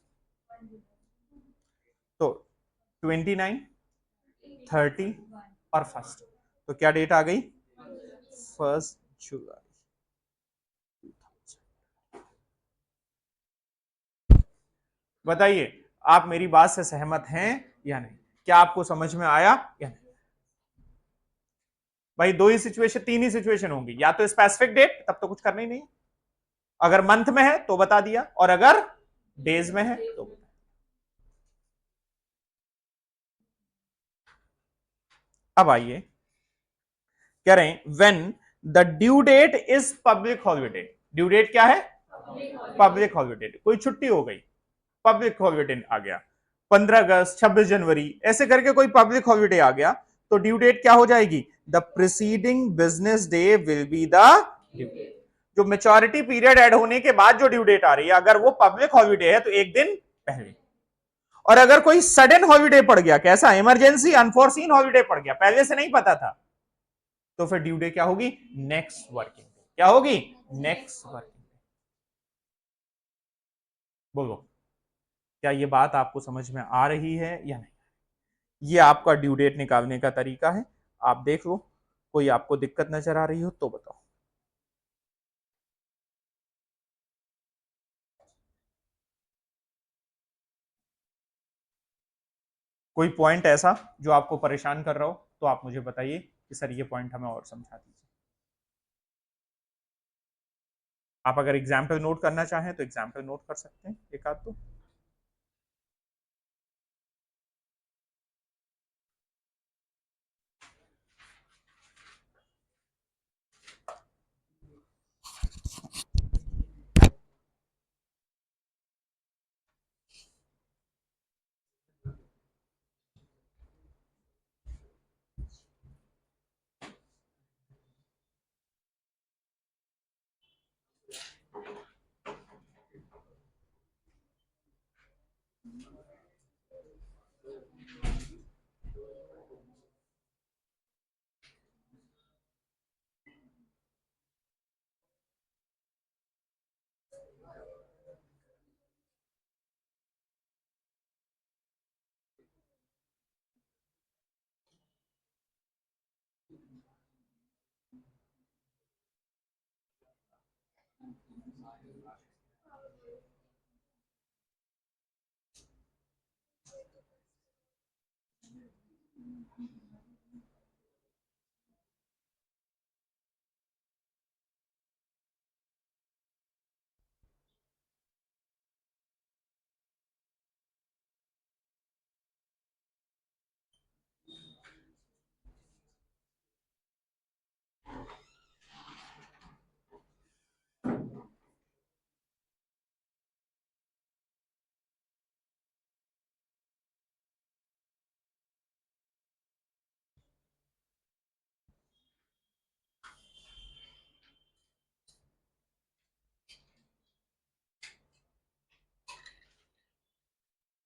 तो 29, 30 और 1। तो क्या डेट आ गई? 1 जुलाई। बताइए, आप मेरी बात से सहमत हैं या नहीं? क्या आपको समझ में आया या नहीं? भाई दो ही सिचुएशन, तीन ही सिचुएशन होंगी, या तो स्पेसिफिक डेट, तब तो कुछ करना ही नहीं, अगर मंथ में है तो बता दिया, और अगर डेज में है तो बता। अब आइए, कह रहे हैं when the due date is public holiday. Due date क्या है? Public holiday. कोई छुट्टी हो गई, पब्लिक हॉलिडे आ गया, 15 अगस्त, 26 जनवरी, ऐसे करके कोई पब्लिक हॉलिडे आ गया, तो ड्यू डेट क्या हो जाएगी? The preceding business day will be the due date. जो मेच्योरिटी पीरियड ऐड होने के बाद जो ड्यू डेट आ रही है, अगर वो पब्लिक हॉलिडे है तो एक दिन पहले। और अगर कोई सडन हॉलिडे पड़ गया, कैसा? इमरजेंसी अनफोर्सीन हॉलिडे पड़ गया, पहले से नहीं पता था, तो फिर ड्यू डे क्या होगी? Next working day. क्या होगी? Next working day. बोलो, क्या ये बात आपको समझ में आ रही है या नहीं? ये आपका ड्यू डेट निकालने का तरीका है, आप देख लो। कोई आपको दिक्कत नजर आ रही हो तो बताओ। कोई पॉइंट ऐसा जो आपको परेशान कर रहा हो तो आप मुझे बताइए कि सर ये पॉइंट हमें और समझा दीजिए। आप अगर एग्जाम्पल नोट करना चाहें तो एग्जाम्पल नोट कर सकते हैं, एक आध तो।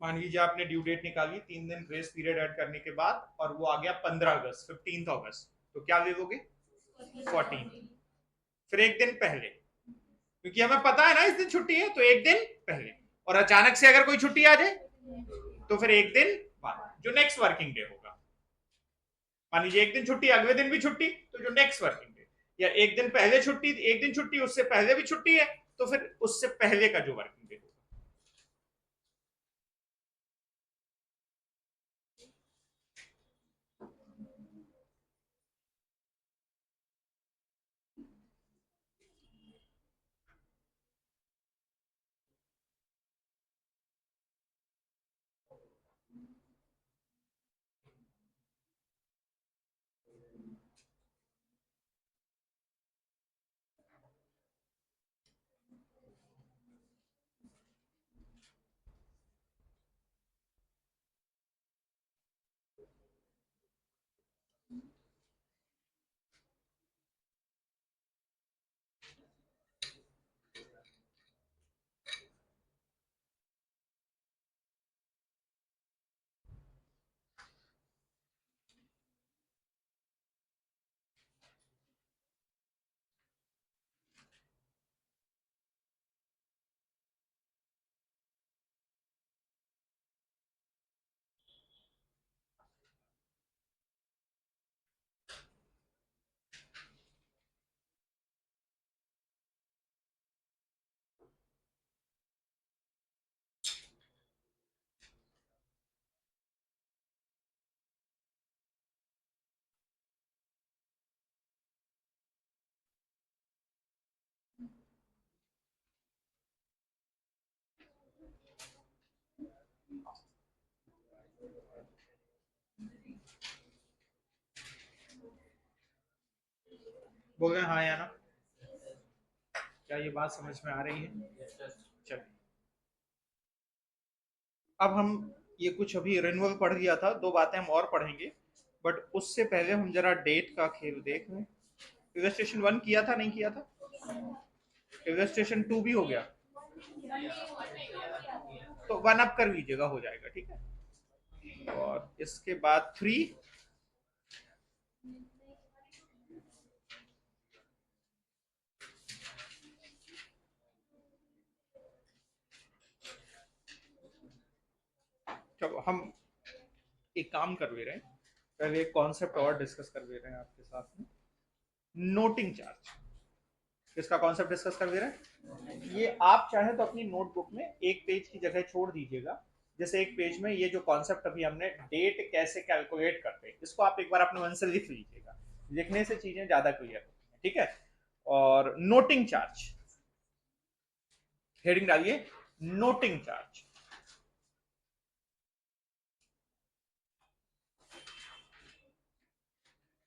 मान लीजिए आपने ड्यू डेट निकाली 3 दिन ग्रेस पीरियड ऐड करने के बाद और वो आ गया 15 अगस्त, 15 अगस्त, तो क्या ले लोगे? 14। फिर एक दिन पहले, क्योंकि हमें पता है ना इस दिन छुट्टी है, तो एक दिन पहले। और अचानक से अगर कोई छुट्टी आ जाए तो फिर एक दिन बाद, जो नेक्स्ट वर्किंग डे होगा। मान लीजिए एक दिन छुट्टी, अगले दिन भी छुट्टी, तो जो नेक्स्ट वर्किंग डे, या एक दिन पहले छुट्टी, एक दिन छुट्टी, उससे पहले भी छुट्टी है, तो फिर उससे पहले का जो वर्किंग डे होगा। बोल रहे हाँ या ना? क्या ये बात समझ में आ रही है? चलिए, अब हम ये कुछ अभी रिन्यूअल पढ़ लिया था, 2 बातें हम और पढ़ेंगे, बट उससे पहले हम जरा डेट का खेल देख लें। इलस्ट्रेशन 1 किया था, नहीं किया था? इलस्ट्रेशन 2 भी हो गया, तो 1 अप कर लीजिएगा, हो जाएगा, ठीक है। और इसके बाद 3, चलो हम एक काम कर ले रहे हैं, पहले एक कॉन्सेप्ट और डिस्कस कर ले रहे हैं आपके साथ में। नोटिंग चार्ज, इसका कॉन्सेप्ट डिस्कस कर ले रहे हैं। ये आप चाहे तो अपनी नोटबुक में एक पेज की जगह छोड़ दीजिएगा। जैसे एक पेज में ये जो कॉन्सेप्ट अभी हमने डेट कैसे कैलकुलेट करते हैं, इसको आप एक बार अपने मन से लिख लीजिएगा, लिखने से चीजें ज्यादा क्लियर होती हैं, ठीक है। और नोटिंग चार्ज, हेडिंग डालिए नोटिंग चार्ज।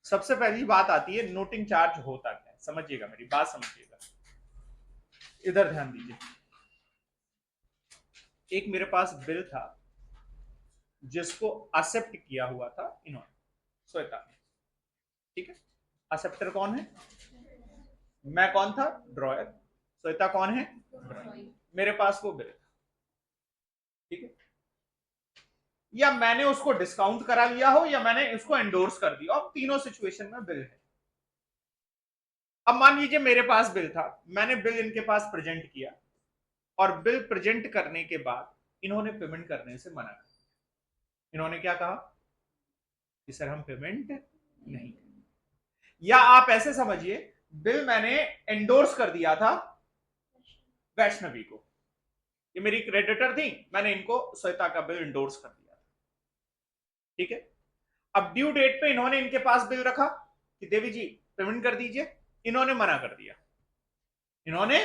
सबसे पहली बात आती है नोटिंग चार्ज होता क्या है, समझिएगा, मेरी बात समझिएगा, इधर ध्यान दीजिए। एक मेरे पास बिल था जिसको एक्सेप्ट किया हुआ था इन्होंने, श्वेता ने, ठीक है। एक्सेप्टर कौन है? मैं कौन था? ड्रॉयर। श्वेता कौन है? ड्रॉयर। मेरे पास वो बिल था, ठीक है। या मैंने उसको डिस्काउंट करा लिया हो या मैंने इसको एंडोर्स कर दिया, अब तीनों सिचुएशन में बिल है। अब मान लीजिए मेरे पास बिल था, मैंने बिल इनके पास प्रेजेंट किया, और बिल प्रेजेंट करने के बाद इन्होंने पेमेंट करने से मना कर। इन्होंने क्या कहा कि सर हम पेमेंट नहीं करेंगे। या आप ऐसे समझिए, बिल मैंने एंडोर्स कर दिया था वैष्णवी को, ये मेरी क्रेडिटर थी, मैंने इनको श्वेता का बिल एंडोर्स कर दिया था, ठीक है। अब ड्यू डेट पे इन्होंने इनके पास बिल रखा कि देवी जी पेमेंट कर दीजिए, इन्होंने मना कर दिया, इन्होंने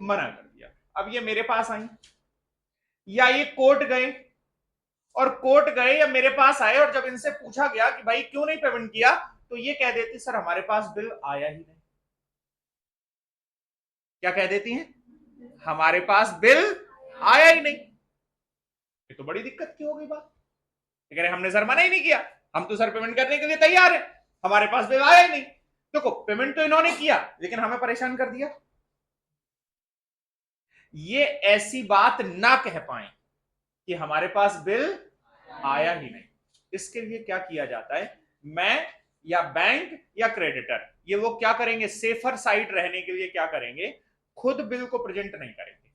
मना कर दिया। अब ये मेरे पास आई, या ये कोर्ट गए, और कोर्ट गए या मेरे पास आए, और जब इनसे पूछा गया कि भाई क्यों नहीं पेमेंट किया, तो ये कह देती सर हमारे पास बिल आया ही नहीं। क्या कह देती हैं? हमारे पास बिल आया ही नहीं। ये तो बड़ी दिक्कत की हो गई बात, कह रहे हमने सर मना ही नहीं किया, हम तो सर पेमेंट करने के लिए तैयार है, हमारे पास बिल आया ही नहीं। देखो पेमेंट तो इन्होंने किया लेकिन हमें परेशान कर दिया। ये ऐसी बात ना कह पाए, कि हमारे पास बिल आया ही नहीं। इसके लिए क्या किया जाता है, मैं या बैंक या क्रेडिटर, ये वो क्या करेंगे, सेफर साइड रहने के लिए क्या करेंगे, खुद बिल को प्रेजेंट नहीं करेंगे,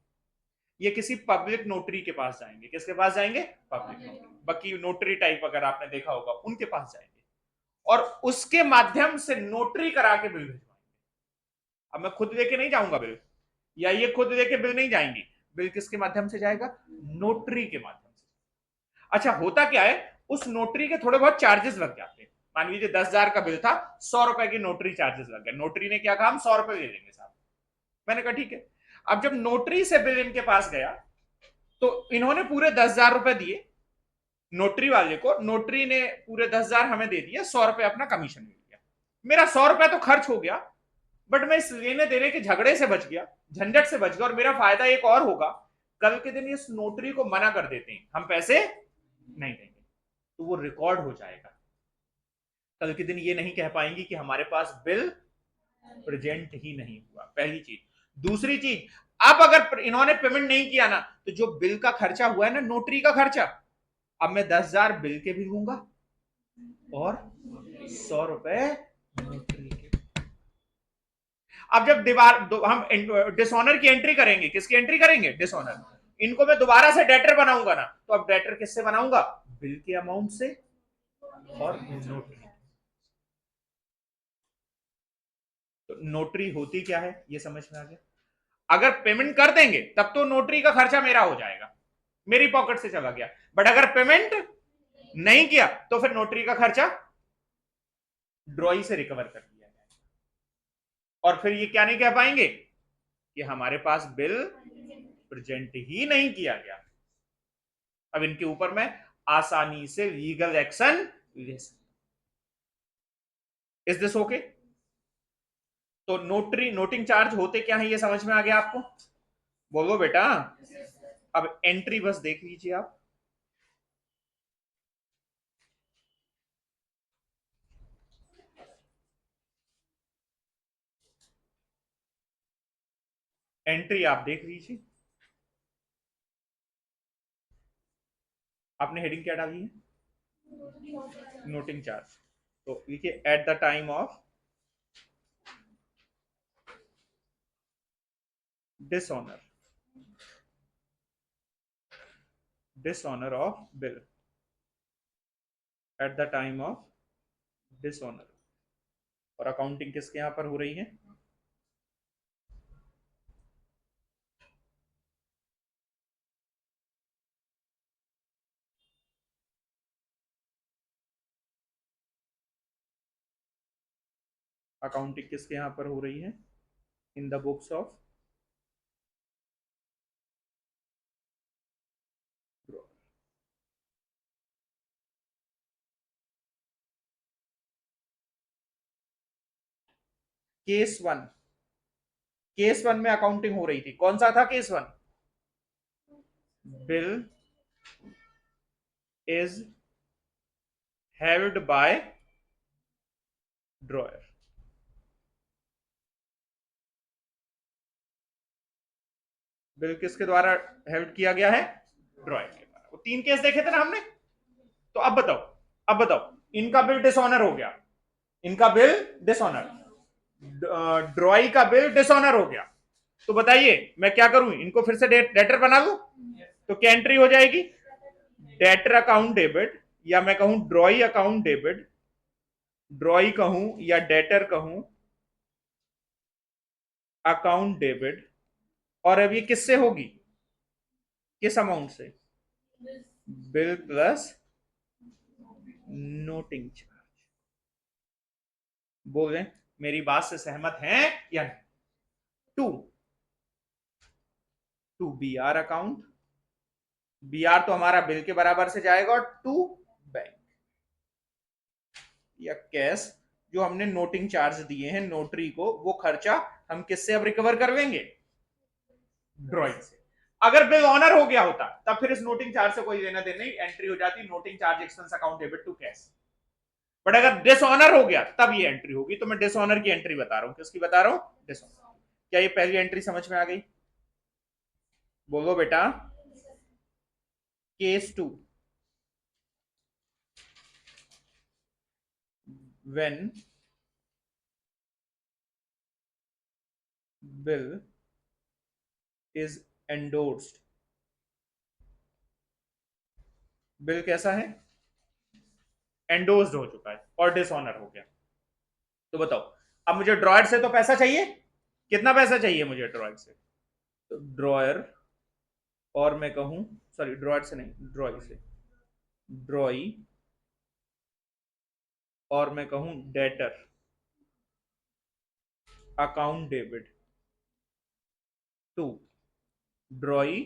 ये किसी पब्लिक नोटरी के पास जाएंगे। किसके पास जाएंगे, पब्लिक नोटरी, बाकी नोटरी टाइप अगर आपने देखा होगा उनके पास जाएंगे और उसके माध्यम से नोटरी करा के बिल भिजवाएंगे। अब मैं खुद लेके नहीं जाऊंगा बिल, या ये खुद लेके बिल नहीं जाएंगी, बिल किसके माध्यम से जाएगा, नोटरी के माध्यम से। अच्छा होता क्या है, उस नोटरी के थोड़े बहुत चार्जेस लग जाते हैं। मान लीजिए 10,000 का बिल था, 100 रुपए की नोटरी चार्जेस लग गए। नोटरी ने क्या कहा, हम 100 रुपए ले लेंगे साहब। मैंने कहा ठीक है। अब जब नोटरी से बिल इनके पास गया तो इन्होंने पूरे 10,000 रुपए दिए नोटरी वाले को, नोटरी ने पूरे 10,000 हमें दे दिया, 100 रुपए अपना कमीशन मिल गया। मेरा 100 रुपए तो खर्च हो गया, बट मैं इस लेने देने के झगड़े से बच गया, झंझट से बच गया, और मेरा फायदा एक और होगा, कल के दिन इस नोटरी को मना कर देते हैं, हम पैसे नहीं देंगे, तो वो रिकॉर्ड हो जाएगा। कल के दिन ये नहीं कह पाएंगी कि हमारे पास बिल प्रेजेंट ही नहीं हुआ, पहली चीज। दूसरी चीज, अब अगर इन्होंने पेमेंट नहीं किया ना, तो जो बिल का खर्चा हुआ है ना, नोटरी का खर्चा, अब मैं 10,000 बिल के भी दूंगा और 100 रुपए नोटरी के। अब जब दीवार हम डिसऑनर की एंट्री करेंगे, किसकी एंट्री करेंगे, डिसऑनर, इनको मैं दोबारा से डेटर बनाऊंगा ना, तो अब डेटर किससे बनाऊंगा, बिल के अमाउंट से और नोटरी। तो नोटरी होती क्या है ये समझ में आ गया। अगर पेमेंट कर देंगे तब तो नोटरी का खर्चा मेरा हो जाएगा, मेरी पॉकेट से चला गया, बट अगर पेमेंट नहीं किया तो फिर नोटरी का खर्चा ड्रॉई से रिकवर कर लिया जाएगा। और फिर ये क्या नहीं कह पाएंगे कि हमारे पास बिल प्रेजेंट ही नहीं किया गया। अब इनके ऊपर मैं आसानी से लीगल एक्शन ले सकता। Is this okay. तो नोटरी नोटिंग चार्ज होते क्या है ये समझ में आ गया आपको, बोलो बेटा। अब एंट्री बस देख लीजिए आप, एंट्री आप देख लीजिए, आपने हेडिंग क्या डाली है, नोटिंग चार्ज। तो लिखिए at the time of dishonour, dishonour of bill, at the time of dishonour. और अकाउंटिंग किसके यहां पर हो रही है, अकाउंटिंग किसके यहां पर हो रही है, in the books of case one. Case one में अकाउंटिंग हो रही थी, कौन सा था case one, bill is held by dryer. Bill किसके द्वारा हेल्ड किया गया है, ड्रॉयर के द्वारा। वो 3 केस देखे थे ना हमने। तो अब बताओ, अब बताओ, इनका बिल डिसऑनर हो गया, इनका बिल डिसऑनर, ड्रॉई का बिल डिसऑनर हो गया, तो बताइए मैं क्या करूं, इनको फिर से डेटर बना लूं, तो क्या एंट्री हो जाएगी, डेटर अकाउंट डेबिट, या मैं कहूं ड्रॉई अकाउंट डेबिट, ड्रॉई कहूं या डेटर कहूं, अकाउंट डेबिट। और अब ये किससे होगी, किस अमाउंट से, बिल प्लस नोटिंग चार्ज। बोले मेरी बात से सहमत हैं या नहीं। To to B R account, B R तो हमारा बिल के बराबर से जाएगा, और टू बैंक या कैश, जो हमने नोटिंग चार्ज दिए हैं नोटरी को, वो खर्चा हम किससे अब रिकवर कर लेंगे, ड्रॉइंग से। अगर बिल ऑनर हो गया होता तब फिर इस नोटिंग चार्ज से कोई लेना देना नहीं, एंट्री हो जाती noting charge expense account debit to cash. But अगर डिसऑनर हो गया तब ये एंट्री होगी, तो मैं डिसऑनर की एंट्री बता रहा हूं, किसकी बता रहा हूं, डिसऑनर। क्या ये पहली एंट्री समझ में आ गई, बोलो बेटा। Case 2, when bill is endorsed, bill कैसा है, एंडोर्स्ड हो चुका है और डिसऑनर हो गया। तो बताओ, अब मुझे ड्रॉयर से तो पैसा चाहिए, कितना पैसा चाहिए मुझे ड्रॉयर से, तो ड्रॉयर और मैं कहूं, सॉरी ड्रॉयर से नहीं, ड्रॉई से, ड्रॉई और मैं कहूं debtor account debit to, drawee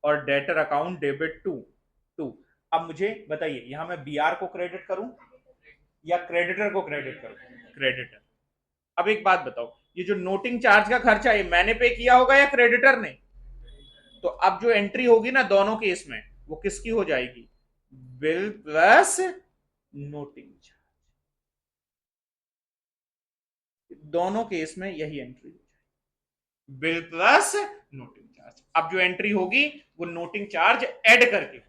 और debtor account debit to to. अब मुझे बताइए, यहां मैं बीआर को क्रेडिट करूं या क्रेडिटर को क्रेडिट करूं, क्रेडिटर। अब एक बात बताओ, ये जो नोटिंग चार्ज का खर्चा है मैंने पे किया होगा या क्रेडिटर ने, तो अब जो एंट्री होगी ना दोनों केस में वो किसकी हो जाएगी, बिल प्लस नोटिंग चार्ज, दोनों केस में यही एंट्री हो जाएगी, बिल प्लस नोटिंग चार्ज। अब जो एंट्री होगी वो नोटिंग चार्ज ऐड करके,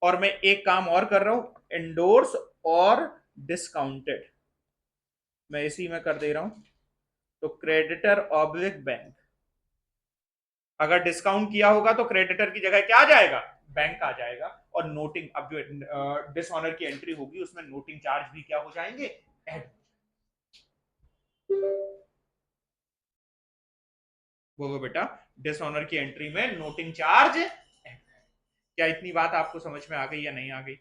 और मैं एक काम और कर रहा हूं, एंडोर्स और डिस्काउंटेड मैं इसी में कर दे रहा हूं, तो क्रेडिटर ऑब्लिक बैंक, अगर डिस्काउंट किया होगा तो क्रेडिटर की जगह क्या आ जाएगा, बैंक आ जाएगा, और नोटिंग, अब जो डिसऑनर की एंट्री होगी उसमें नोटिंग चार्ज भी क्या हो जाएंगे, ऐड। बोलो बेटा, डिसऑनर की एंट्री में नोटिंग चार्ज ऐड। क्या इतनी बात आपको समझ में आ गई या नहीं आ गई,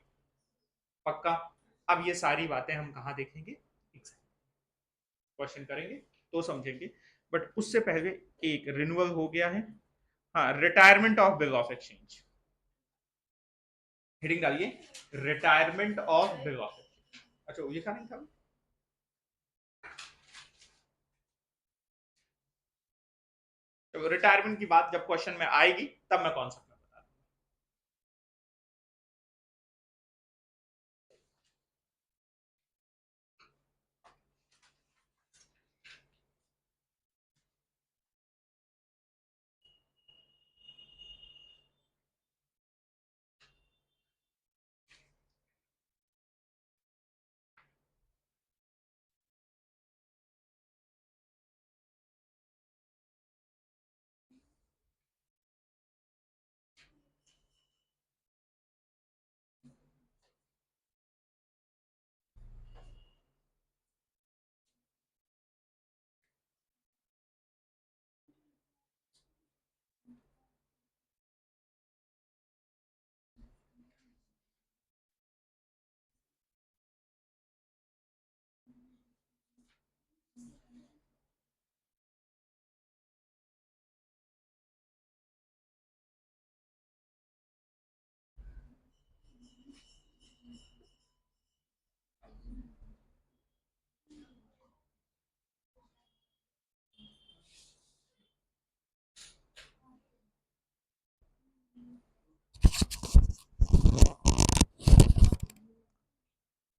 पक्का। अब ये सारी बातें हम कहां देखेंगे, क्वेश्चन करेंगे तो समझेंगे, बट उससे पहले एक रिन्यूअल हो गया है, हाँ, retirement of bill of exchange, heading डालिए, retirement of bill of exchange. अच्छा ये क्या नहीं था, तो रिटायरमेंट की बात जब क्वेश्चन में आएगी तब मैं कॉन्सेप्ट में बता दूंगा।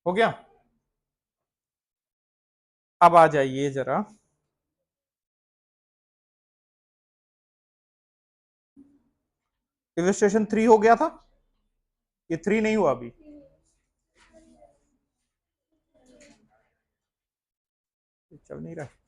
हो गया, अब आ जाइए जरा, इलस्ट्रेशन 3 हो गया था, ये 3 नहीं हुआ अभी, चल नहीं रहा।